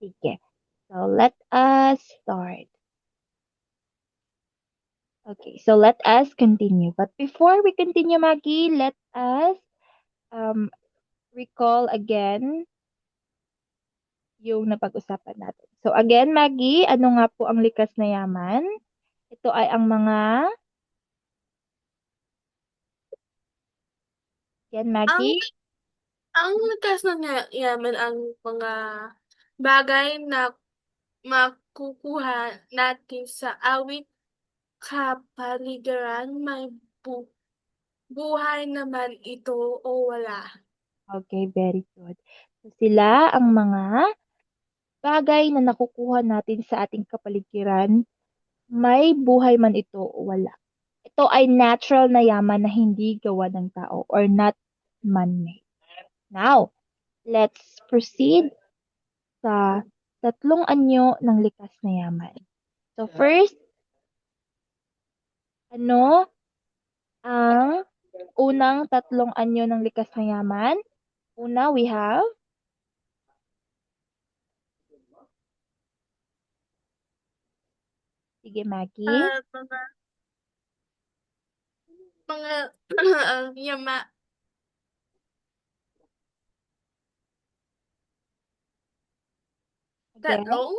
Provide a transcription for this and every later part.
Sige. So let us start. Okay, so let us continue. But before we continue, Maggie, let us um, recall again yung napag-usapan natin. So again, Maggie, ano nga po ang likas na yaman? Ito ay ang mga, yan Ang Maggie, ang likas ng yaman ang mga bagay na makukuha natin sa awit kapaligiran, may buhay naman ito o wala. okay, very good. So sila ang mga bagay na nakukuha natin sa ating kapaligiran, may buhay man ito o wala. Ito ay natural na yaman na hindi gawa ng tao or not man-made. Now, let's proceed sa tatlong anyo ng likas na yaman. So first, ano ang unang tatlong anyo ng likas na yaman? Una, we have, sige Maggie, At mga ang again, tatlong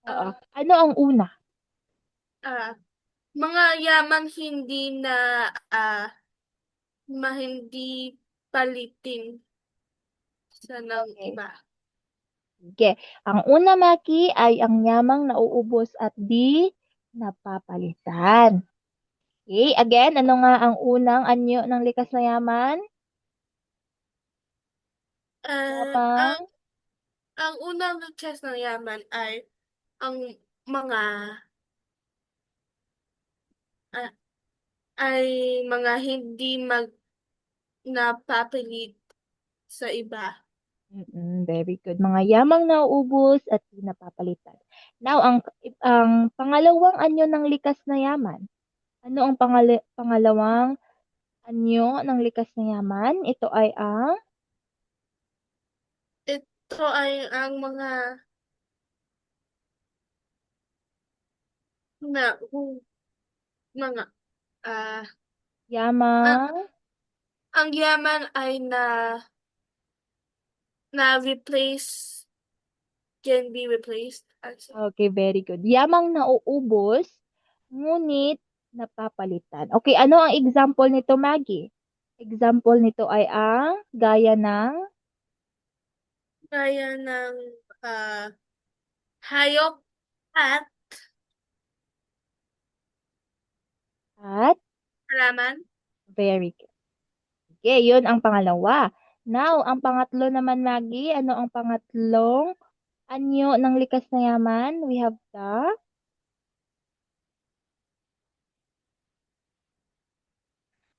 oo. ah, Ano ang una? ah, mga yamang hindi na hindi palitin sa ng Okay. iba. Sige. Ang una, Maki, ay ang yamang nauubos at di napapalitan. Okay. Again, ano nga ang unang anyo ng likas na yaman? Ang Yamang, unang likas ng yaman ay ang mga ah, ay mga hindi napapilit sa iba. very good. Mga yamang nauubos at di napapalitan. Now, ang pangalawang anyo ng likas na yaman. Ano ang pangalawang anyo ng likas na yaman? Ito ay ang Ito ay ang na mga ah ang, yamang. ang yaman ay na replace can be replaced also. Okay, very good. Yamang nauubos, ngunit napapalitan. Okay, ano ang example nito, Maggie? Example nito ay ang gaya ng Gaya ng ah, hayop at at halaman. very good. Okay, yun ang pangalawa. Now, ang pangatlo naman, Maggie, ano ang pangatlong anyo ng likas na yaman? We have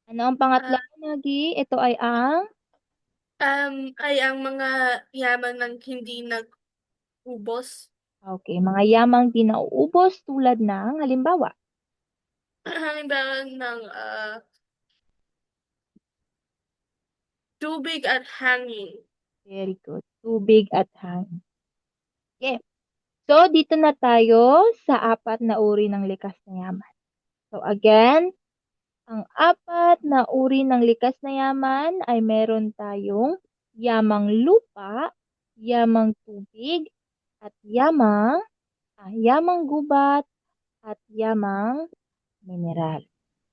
ano ang pangatlo, Ah, Maggie? Ito ay ang, ay ang mga yaman ng hindi nag-ubos. okay, mga yamang di nauubos tulad ng, halimbawa, Halimbawa ng tubig at hangin. very good, tubig at hangin. Okay. So, dito na tayo sa apat na uri ng likas na yaman. So, again, ang apat na uri ng likas na yaman ay meron tayong yamang lupa, yamang tubig, at yamang gubat, at yamang mineral.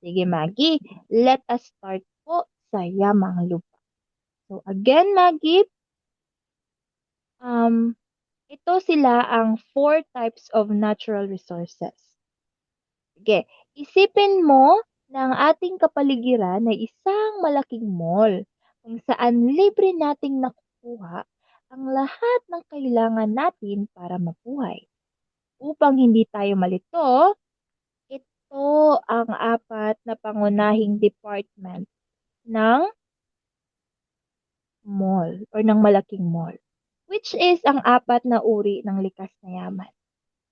Sige, Maggie, let us start po sa yamang lupa. So, again, Maggie, um, ito sila ang four types of natural resources. Sige, isipin mo na ang ating kapaligiran ay isang malaking mall kung saan libre nating nakukuha ang lahat ng kailangan natin para mabuhay. Upang hindi tayo malito, ito ang apat na pangunahing department ng mall or ng malaking mall, which is ang apat na uri ng likas na yaman.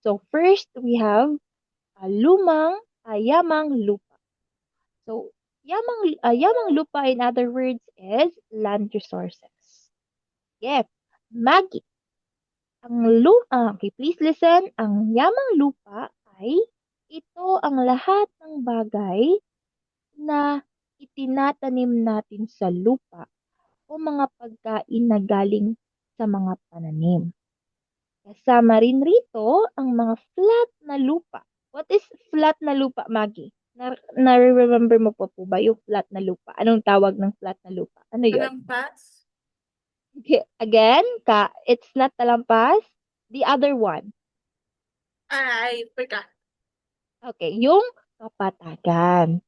So first, we have yamang lupa. So, yamang lupa, in other words, is land resources. Yes. Maggie, Okay, please listen. Ang yamang lupa ay ito ang lahat ng bagay na itinatanim natin sa lupa o mga pagkain na galing sa mga pananim. Kasama rin rito ang mga flat na lupa. What is flat na lupa, Maggie? Na-remember mo pa po ba yung flat na lupa? Anong tawag ng flat na lupa? Ano yun? Talampas? Okay, again, it's not talampas. The other one. Ay, forgot. Okay, yung kapatagan.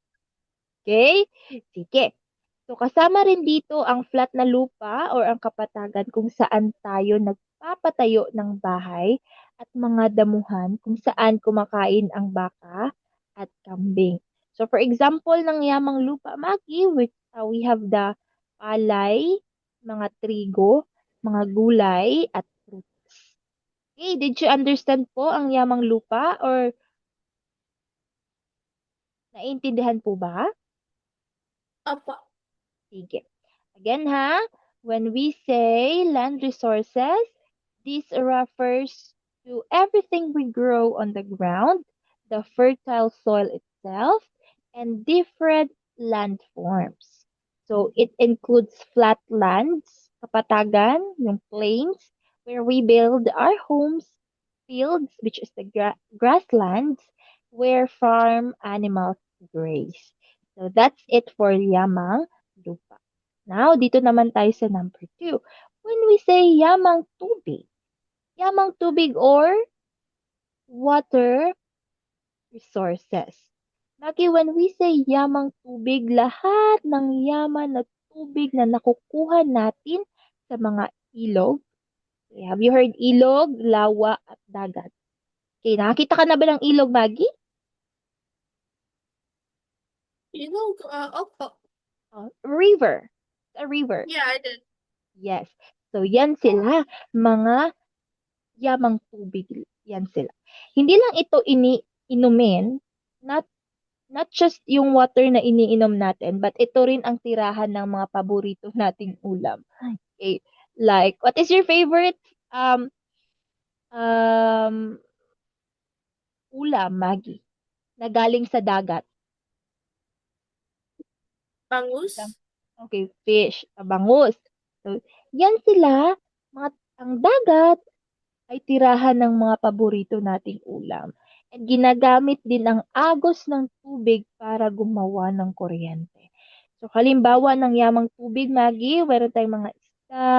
Okay? Sige. So, kasama rin dito ang flat na lupa or ang kapatagan kung saan tayo nagpapatayo ng bahay at mga damuhan kung saan kumakain ang baka at kambing. So, for example, ng yamang lupa, Maki, which we have the palay, mga trigo, mga gulay, at fruits. Okay, did you understand po ang yamang lupa or naiintindihan po ba? Opo. Sige. Again ha, when we say land resources, this refers to everything we grow on the ground, the fertile soil itself, and different land forms. So it includes flat lands, kapatagan, yung plains, where we build our homes, fields, which is the grasslands, where farm animals graze. So that's it for Yamang lupa. Now, dito naman tayo sa number 2. When we say yamang tubig or water resources. Lagi when we say yamang tubig, lahat ng yaman na tubig na nakukuha natin sa mga ilog. Okay, have you heard ilog, lawa, at dagat? Okay, nakakita ka na ba ng ilog, Maggie? Opo. River. A river. Yeah, I did. Yes. So, yan sila, mga yamang tubig. Yan sila. Hindi lang ito inumin, not not just yung water na iniinom natin, but ito rin ang tirahan ng mga paborito nating ulam. Okay. Like, what is your favorite um um ulam, Maggie, na galing sa dagat? Bangus? Okay, fish, bangus. So, yan sila, ang dagat ay tirahan ng mga paborito nating ulam. At ginagamit din ang agos ng tubig para gumawa ng kuryente. So, halimbawa ng yamang tubig, Maggie, meron tayong mga isda,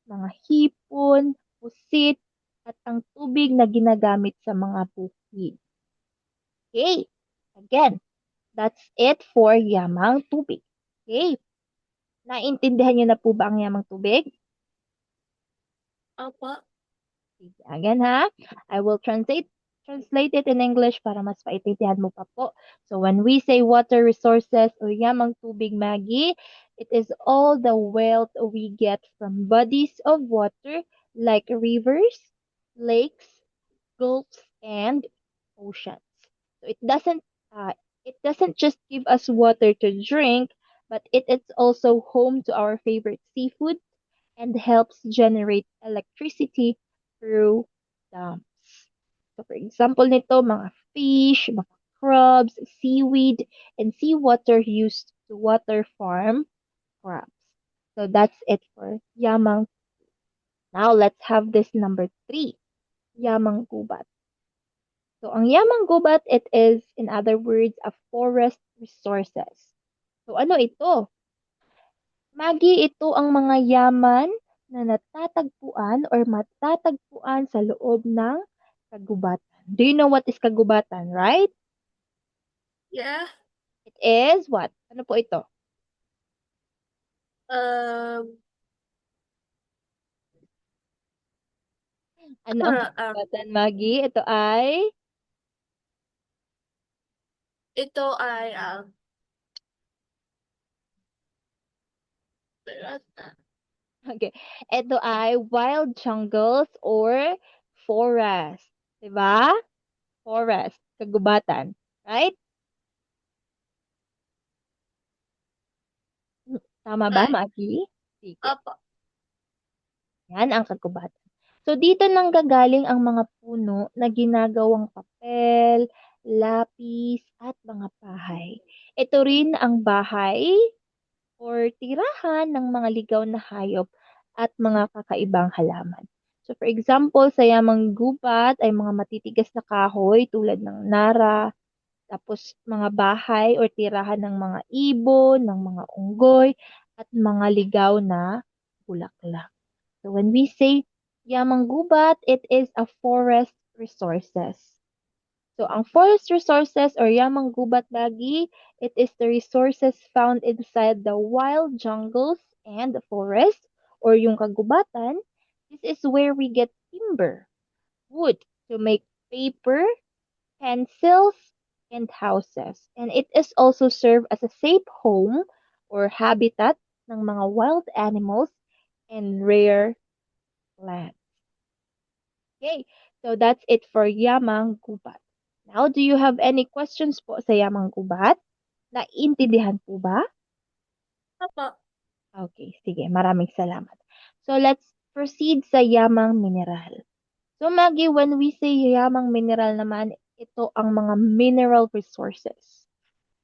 mga hipon, pusit, at ang tubig na ginagamit sa mga bukid. Okay, again, that's it for yamang tubig. Okay, naintindihan niyo na po ba ang yamang tubig? Opo. Again ha, I will translate it in English para mas paintindihan mo pa po. So when we say water resources o yamang tubig, Maggie, it is all the wealth we get from bodies of water like rivers, lakes, gulfs, and oceans. So it doesn't just give us water to drink, but it is also home to our favorite seafood and helps generate electricity through dams. So for example nito, mga fish, mga crabs, seaweed, and seawater used to water farm crops. So that's it for Yamang. Now let's have this number 3, Yamang Gubat. So ang Yamang Gubat, it is, in other words, a forest resources. So ano ito? Maggie, ito ang mga yaman na natatagpuan or matatagpuan sa loob ng kagubatan. Do you know what is kagubatan, right? Yeah. It is what? Ano po ito? Um, Ano ang um, kagubatan, Maggie? Ito ay... ito ay, Okay. Ito ay wild jungles or forest. Diba? Forest. Kagubatan. Right? Tama ba, right. Maggie? Sige. Opo. Yan ang kagubatan. So dito nanggagaling ang mga puno na ginagawang papel, lapis, at mga bahay. Ito rin ang bahay or tirahan ng mga ligaw na hayop at mga kakaibang halaman. So for example, sa yamang gubat ay mga matitigas na kahoy tulad ng nara, tapos mga bahay or tirahan ng mga ibon, ng mga unggoy, at mga ligaw na bulaklak. So when we say yamang gubat, it is a forest resources. So ang forest resources or yamang gubat lagi, it is the resources found inside the wild jungles and the forest or yung kagubatan. This is where we get timber, wood to make paper, pencils, and houses. And it is also serve as a safe home or habitat ng mga wild animals and rare plants. Okay, so that's it for Yamang Gubat. Now, do you have any questions po sa Yamang Gubat? Naintindihan po ba? Opo. Okay, sige, maraming salamat. So, let's proceed sa Yamang Mineral. So, Maggie, when we say Yamang Mineral naman, ito ang mga mineral resources.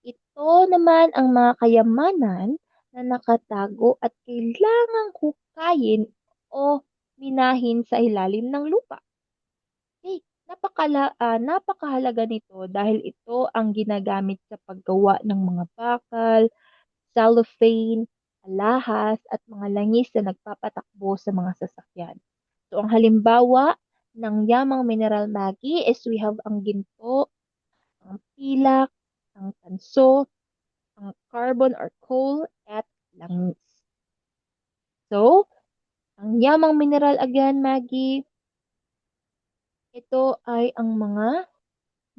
Ito naman ang mga kayamanan na nakatago at kailangang hukayin o minahin sa ilalim ng lupa. Okay, napakahalaga nito dahil ito ang ginagamit sa paggawa ng mga bakal, cellophane, alahas, at mga langis na nagpapatakbo sa mga sasakyan. So, ang halimbawa ng yamang mineral magi is we have ang ginto, ang pilak, ang tanso, ang carbon or coal, at langis. So, ang yamang mineral again, Maggie, ito ay ang mga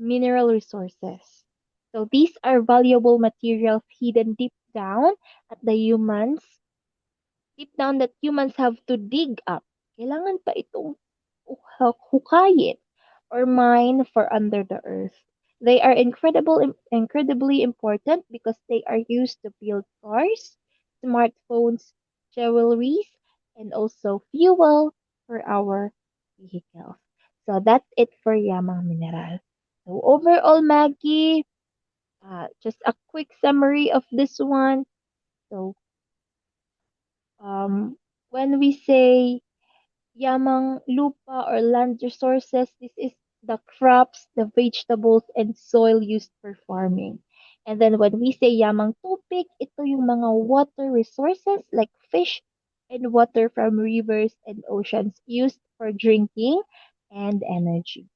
mineral resources. So these are valuable materials hidden deep down that humans have to dig up. Kailangan pa itong hukayin or mine for under the earth. They are incredibly important because they are used to build cars, smartphones, jewelries, and also fuel for our vehicles. So that's it for Yamang Mineral. So overall, Maggie, just a quick summary of this one. So when we say Yamang lupa or land resources, this is the crops, the vegetables, and soil used for farming. And then when we say Yamang tubig, ito yung mga water resources like fish and water from rivers and oceans used for drinking and energy.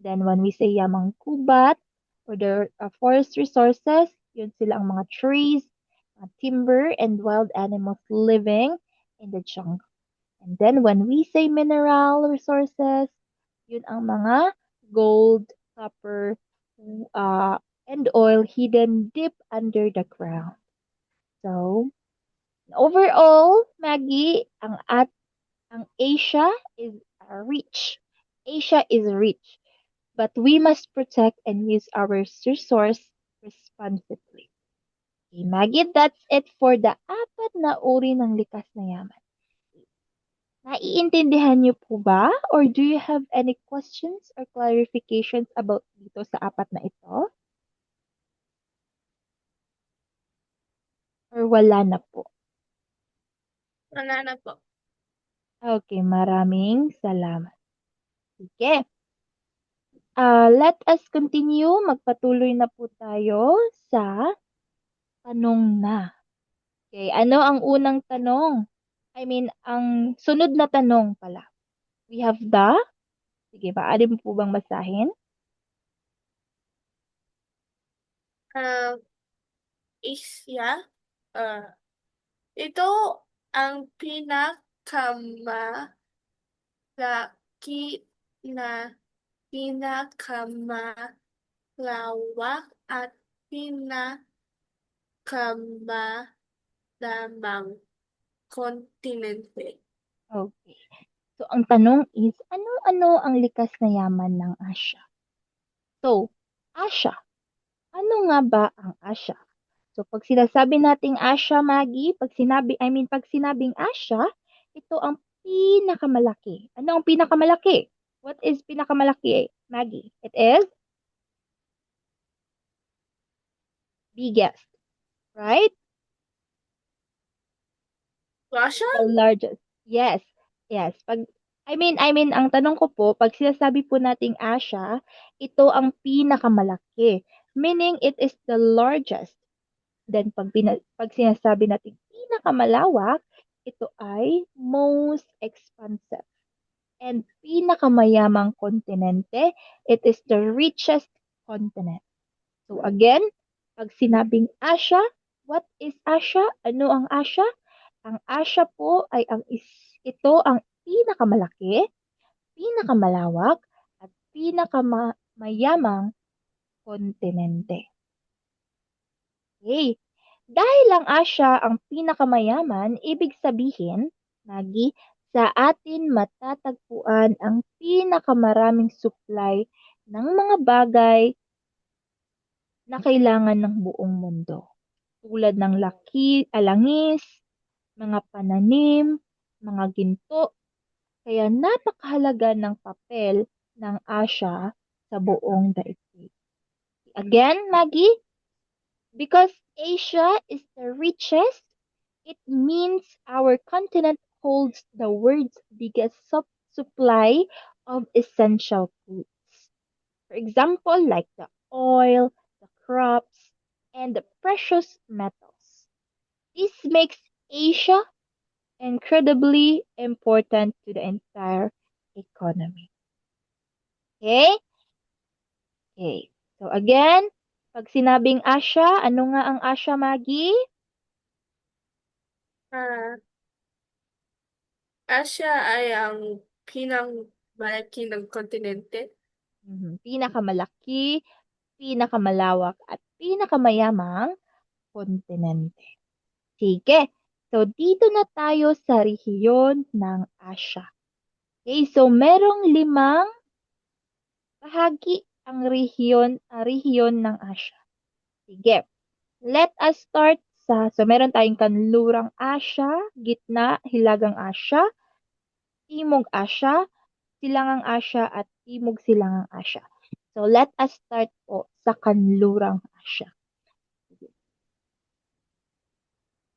Then when we say Yamang kubat or the forest resources, yun sila ang mga trees, timber, and wild animals living in the jungle. And then when we say mineral resources, yun ang mga gold, copper, and oil hidden deep under the ground. So, overall, Maggie, ang Asia is rich. Asia is rich, but we must protect and use our resource responsibly. Okay, Maggie, that's it for the apat na uri ng likas na yaman. Naiintindihan niyo po ba? Or do you have any questions or clarifications about dito sa apat na ito? Or wala na po? Wala na po. Okay, maraming salamat. Sige. Let us continue. Magpatuloy na po tayo sa tanong na. Okay, ano ang unang tanong? I mean, ang sunod na tanong pala. We have the, sige, maaari mo po bang basahin? Uh, Isya, uh, ito ang pinakamalaki na pinakamalawak at pinakamalamang kontinente. Okay. So, ang tanong is, ano-ano ang likas na yaman ng Asya? So, Asya. Ano nga ba ang Asya? So, pag sinasabi nating Asya, Maggie, pag sinabing Asya, ito ang pinakamalaki. Ano ang pinakamalaki? What is pinakamalaki, Maggie? It is biggest, right? Russia? The largest. Yes. Yes. Ang tanong ko po, pag sinasabi po nating Asia, ito ang pinakamalaki. Meaning, it is the largest. Then, pag sinasabi nating pinakamalawak, ito ay most expansive. And pinakamayamang kontinente, it is the richest continent. So again, pag sinabing Asia, what is Asia? Ano ang Asia? Ang Asia po ay ito ang pinakamalaki, pinakamalawak, at pinakamayamang kontinente. Okay. Dahil ang Asia ang pinakamayaman, ibig sabihin, Maggie, sa atin matatagpuan ang pinakamaraming supply ng mga bagay na kailangan ng buong mundo. Tulad ng langis, mga pananim, mga ginto, kaya napakahalaga ng papel ng Asia sa buong daigdig. Again, Maggie, because Asia is the richest, it means our continent holds the world's biggest supply of essential goods. For example, like the oil, the crops, and the precious metals. This makes Asia incredibly important to the entire economy. Okay? Okay. So again, pag sinabing Asia, ano nga ang Asia, Maggie? Ah, Asia ay ang pinakamalaki ng kontinente. Pinakamalaki, pinakamalawak, at pinakamayamang kontinente. Sige. So, dito na tayo sa rehiyon ng Asia. Okay, so merong 5 bahagi ang rehiyon ng Asia. Sige. Let us start so meron tayong kanlurang Asia, gitna, hilagang Asia, timog Asia, silangang Asia, at timog silangang Asia. So let us start po sa kanlurang Asia.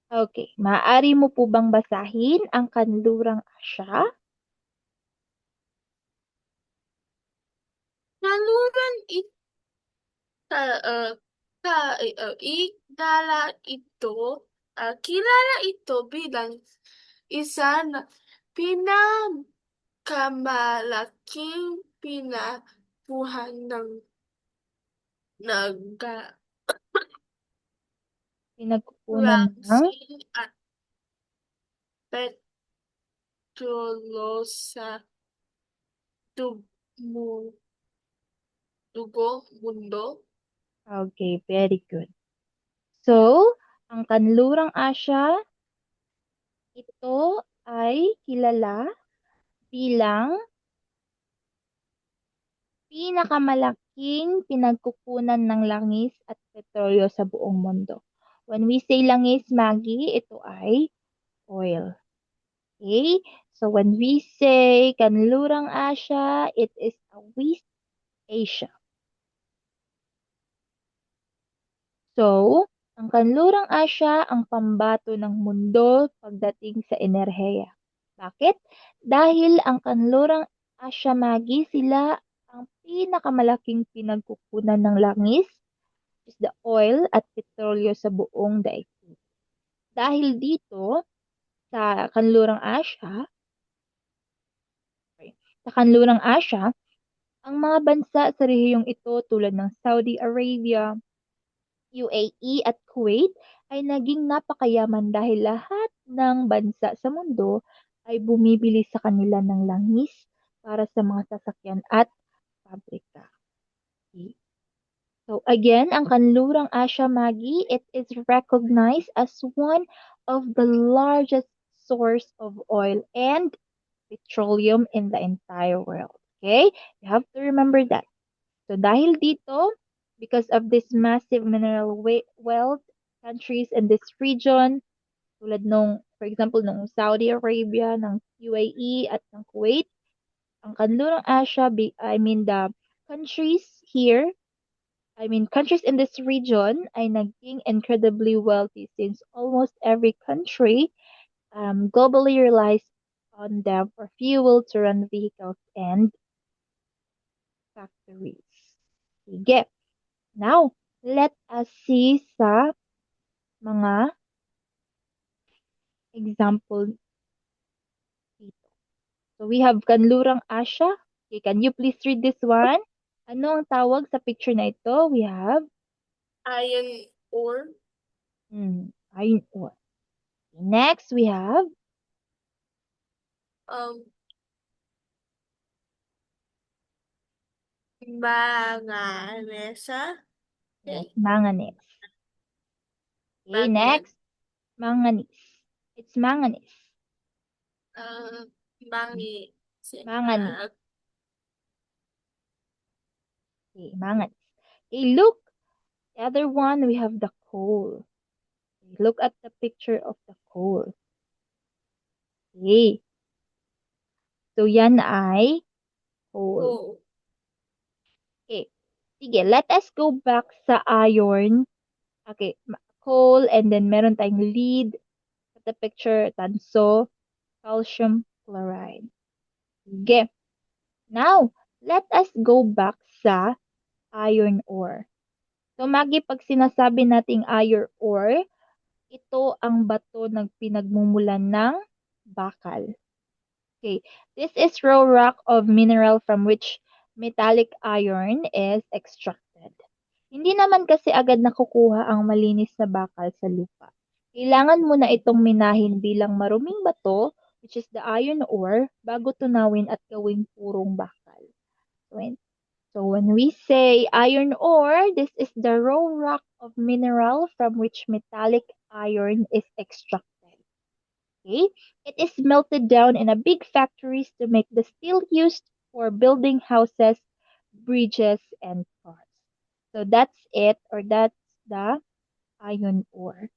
Okay, maaari mo po bang basahin ang kanlurang Asia? Nalunan ita, ito, kilala ito bilang isa na pinakamalaking pinapuhan ng Pinagkukunan ng naglangsing at petrolo sa dugo mundo. Okay, very good. So, ang kanlurang Asia, ito ay kilala bilang pinakamalaking pinagkukunan ng langis at petrolyo sa buong mundo. When we say langis, Maggie, ito ay oil. Okay? So when we say Kanlurang Asia, it is a West Asia. So, ang Kanlurang Asya ang pambato ng mundo pagdating sa enerhiya. Bakit? Dahil ang Kanlurang Asya, Magi, sila ang pinakamalaking pinagkukunan ng langis, is the oil at petrolyo sa buong daigdig. Dahil dito, sa Kanlurang Asya, ang mga bansa sa rehiyong ito tulad ng Saudi Arabia, UAE at Kuwait ay naging napakayaman dahil lahat ng bansa sa mundo ay bumibili sa kanila ng langis para sa mga sasakyan at pabrika. Okay. So again, ang Kanlurang Asya, Magi, it is recognized as one of the largest source of oil and petroleum in the entire world. Okay? You have to remember that. So dahil dito, because of this massive mineral wealth, countries in this region Tulad nung, for example, nung Saudi Arabia, ng UAE, at ng Kuwait. Ang kanlurang Asia, I mean the countries here, I mean countries in this region ay naging incredibly wealthy since almost every country globally relies on them for fuel to run vehicles and factories. Sige. Now, let us see sa mga example dito. So we have Kanlurang Asya. Okay, can you please read this one? Ano ang tawag sa picture na ito? We have Iron ore. iron ore. Next, we have Um, Manganesa. yes, Okay. manganese. Okay, Magnet. next, manganese. It's manganese. Mangi. Manganese. Okay, manganese. Okay, look. The other one, we have the coal. Okay, look at the picture of the coal. Okay. So, yan ay coal. Oh. Okay. Sige, let us go back sa iron. Okay, coal, and then meron tayong lead. At the picture, tanso, calcium chloride. Sige. Now, let us go back sa iron ore. So, Maggie, pag sinasabi nating iron ore, ito ang bato ng pinagmumulan ng bakal. Okay, this is raw rock of mineral from which metallic iron is extracted. Hindi naman kasi agad nakukuha ang malinis na bakal sa lupa. Kailangan mo na itong minahin bilang maruming bato, which is the iron ore, bago tunawin at gawing purong bakal. So when we say iron ore, this is the raw rock of mineral from which metallic iron is extracted. Okay? It is melted down in a big factories to make the steel used for building houses, bridges, and cars. So that's it, or that's the iron ore.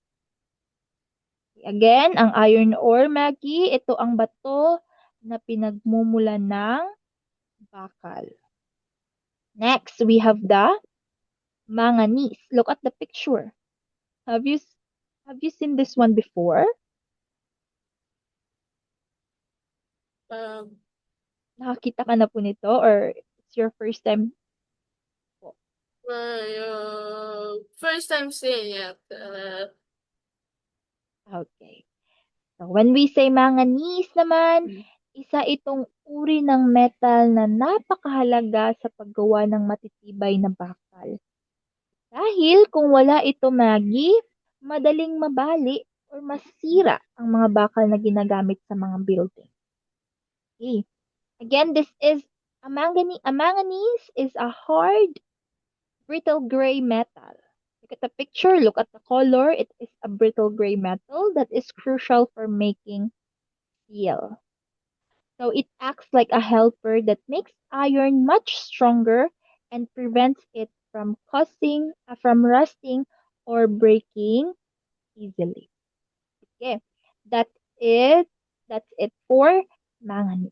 Again, ang iron ore, Maggie, ito ang bato na pinagmumulan ng bakal. Next, we have the manganese. Look at the picture. Have you seen this one before? Nakakita ka na po nito or it's your first time po? First time seeing it. Okay. So when we say manganese naman, isa itong uri ng metal na napakahalaga sa paggawa ng matitibay na bakal. Dahil kung wala ito, Maggie, madaling mabali or masira ang mga bakal na ginagamit sa mga building. Okay. Again, this is a manganese. A manganese is a hard, brittle gray metal. Look at the picture, look at the color. It is a brittle gray metal that is crucial for making steel. So it acts like a helper that makes iron much stronger and prevents it from from rusting or breaking easily. Okay, that is that's it for manganese.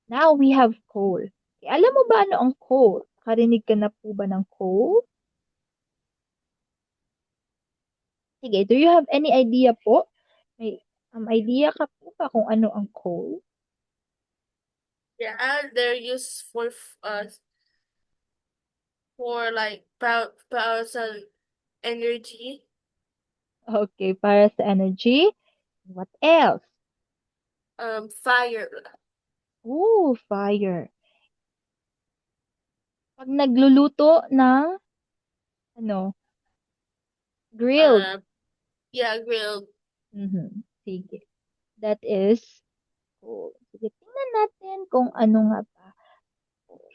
Now we have coal. Okay, alam mo ba ano ang coal? Karinig ka na po ba ng coal? Sige, do you have any idea po? May idea ka po ba kung ano ang coal? Yeah, they're used for like power energy. Okay, para sa energy. What else? Fire. Oh, fire. Pag nagluluto ng, ano, grilled. Yeah, grilled. Sige. That is coal. Sige, tingnan natin kung ano nga ba.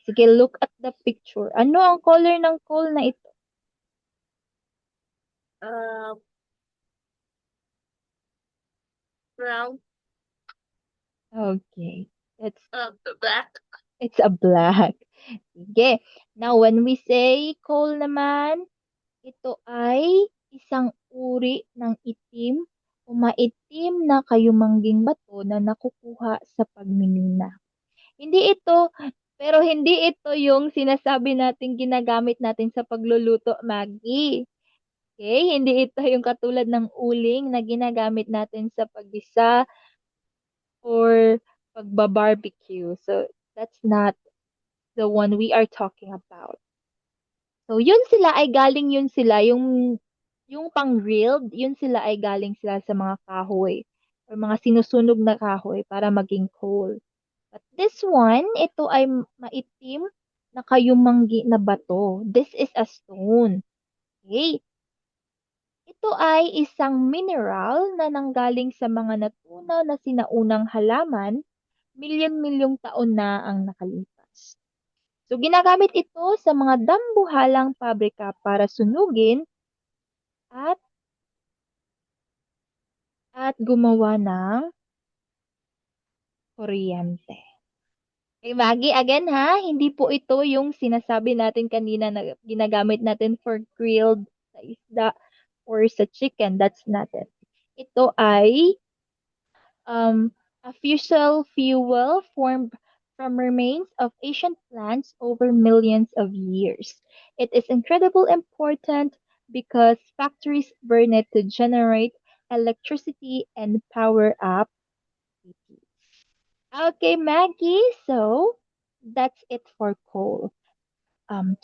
Sige, look at the picture. Ano ang color ng coal na ito? Brown. Okay. Black. It's a black. Sige. Now, when we say coal naman, ito ay isang uri ng itim o maitim na kayumangging bato na nakukuha sa pagmimina. Hindi ito, pero hindi ito yung sinasabi nating ginagamit natin sa pagluluto, Maggie. Okay? Hindi ito yung katulad ng uling na ginagamit natin sa paggisa or pagbabarbecue. So, that's not the one we are talking about. So, yun sila ay galing yun sila, yung pang-grilled, yun sila ay galing sila sa mga kahoy or mga sinusunog na kahoy para maging coal. But this one, ito ay maitim na kayumanggi na bato. This is a stone. Okay? Ito ay isang mineral na nanggaling sa mga natunaw na sinaunang halaman, milyon-milyong taon na ang nakalipas. So, ginagamit ito sa mga dambuhalang pabrika para sunugin at gumawa ng kuryente. Okay, Maggie, again ha, hindi po ito yung sinasabi natin kanina na ginagamit natin for grilled sa isda or sa chicken. That's not it. Ito ay a fossil fuel formed from remains of ancient plants over millions of years. It is incredibly important because factories burn it to generate electricity and power up cities. Okay, Maggie, so that's it for coal.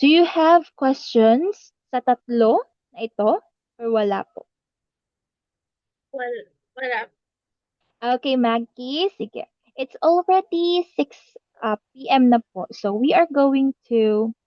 Do you have questions sa tatlo na ito or wala po? Well, wala. Okay, Maggie, sige. It's already 6 p.m. na po. So we are going to